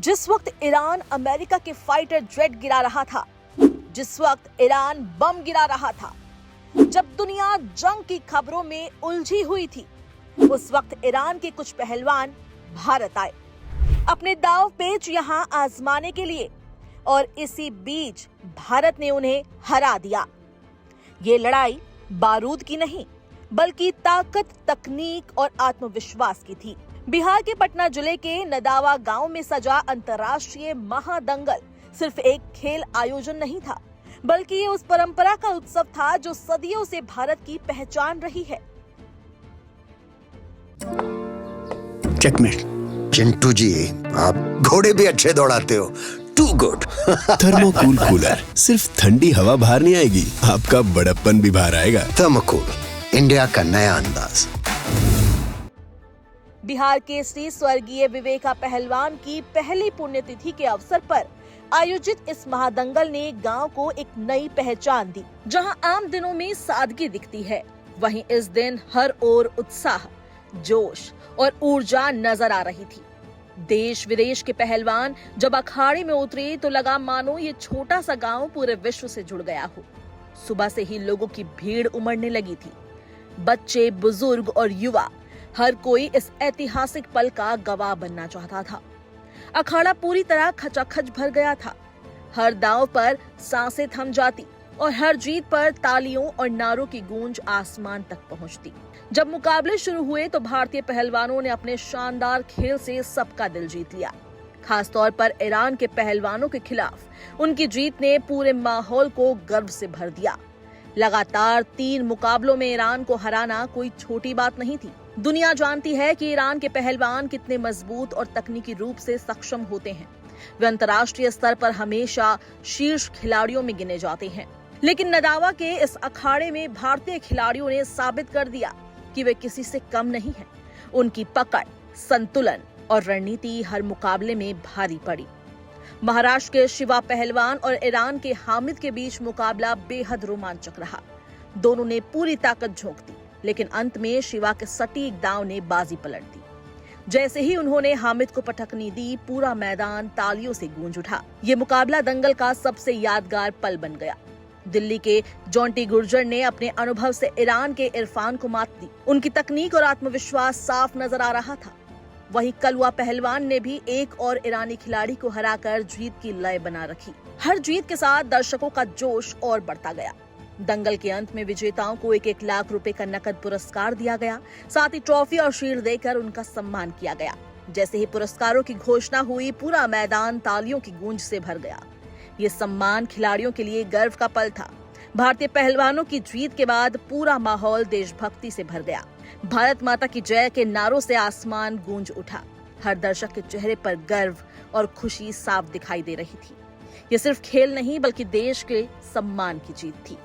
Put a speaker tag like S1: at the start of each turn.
S1: जिस वक्त Iran America के फाइटर जेट गिरा रहा था, जिस वक्त ईरान बम गिरा रहा था, जब दुनिया जंग की खबरों में उलझी हुई थी, उस वक्त ईरान के कुछ पहलवान भारत आए अपने दाव पेच यहां आजमाने के लिए, और इसी बीच भारत ने उन्हें हरा दिया। ये लड़ाई बारूद की नहीं, बल्कि ताकत, तकनीक और आत्मविश्वास की थी। बिहार के पटना जिले के नदावा गांव में सजा अंतर्राष्ट्रीय महादंगल सिर्फ एक खेल आयोजन नहीं था, बल्कि ये उस परंपरा का उत्सव था जो सदियों से भारत की पहचान रही है।
S2: चेकमेट।
S3: चिंटू जी, आप घोड़े भी अच्छे दौड़ाते हो। To good.
S2: थर्मोकूल कूलर, सिर्फ ठंडी हवा बाहर नहीं आएगी, आपका बड़प्पन भी बाहर आएगा।
S3: थर्मोकूल, इंडिया का नया अंदाज।
S1: बिहार के श्री स्वर्गीय विवेका पहलवान की पहली पुण्यतिथि के अवसर पर आयोजित इस महादंगल ने गांव को एक नई पहचान दी। जहां आम दिनों में सादगी दिखती है, वहीं इस दिन हर ओर उत्साह, जोश और ऊर्जा नजर आ रही थी। देश विदेश के पहलवान जब अखाड़े में उतरे तो लगा मानो ये छोटा सा गांव पूरे विश्व से जुड़ गया हो। सुबह से ही लोगों की भीड़ उमड़ने लगी थी। बच्चे, बुजुर्ग और युवा, हर कोई इस ऐतिहासिक पल का गवाह बनना चाहता था। अखाड़ा पूरी तरह खचाखच भर गया था। हर दांव पर सांसें थम जाती और हर जीत पर तालियों और नारों की गूंज आसमान तक पहुंचती। जब मुकाबले शुरू हुए तो भारतीय पहलवानों ने अपने शानदार खेल से सबका दिल जीत लिया। खासतौर पर ईरान के पहलवानों के खिलाफ उनकी जीत ने पूरे माहौल को गर्व से भर दिया। लगातार 3 मुकाबलों में ईरान को हराना कोई छोटी बात नहीं थी। दुनिया जानती है कि ईरान के पहलवान कितने मजबूत और तकनीकी रूप से सक्षम होते हैं। वे अंतर्राष्ट्रीय स्तर पर हमेशा शीर्ष खिलाड़ियों में गिने जाते हैं। लेकिन नदावा के इस अखाड़े में भारतीय खिलाड़ियों ने साबित कर दिया कि वे किसी से कम नहीं हैं। उनकी पकड़, संतुलन और रणनीति हर मुकाबले में भारी पड़ी। महाराष्ट्र के शिवा पहलवान और ईरान के हामिद के बीच मुकाबला बेहद रोमांचक रहा। दोनों ने पूरी ताकत झोंक दी, लेकिन अंत में शिवा के सटीक दांव ने बाजी पलट दी। जैसे ही उन्होंने हामिद को पटकनी दी, पूरा मैदान तालियों से गूंज उठा। ये मुकाबला दंगल का सबसे यादगार पल बन गया। दिल्ली के जॉन्टी गुर्जर ने अपने अनुभव से ईरान के इरफान को मात दी। उनकी तकनीक और आत्मविश्वास साफ नजर आ रहा था। वहीं कलवा पहलवान ने भी एक और ईरानी खिलाड़ी को हराकर जीत की लय बना रखी। हर जीत के साथ दर्शकों का जोश और बढ़ता गया। दंगल के अंत में विजेताओं को 1-1 लाख रुपए का नकद पुरस्कार दिया गया। साथ ही ट्रॉफी और शील्ड देकर उनका सम्मान किया गया। जैसे ही पुरस्कारों की घोषणा हुई, पूरा मैदान तालियों की गूंज से भर गया। ये सम्मान खिलाड़ियों के लिए गर्व का पल था। भारतीय पहलवानों की जीत के बाद पूरा माहौल देशभक्ति से भर गया। भारत माता की जय के नारों से आसमान गूंज उठा। हर दर्शक के चेहरे पर गर्व और खुशी साफ दिखाई दे रही थी। ये सिर्फ खेल नहीं, बल्कि देश के सम्मान की जीत थी।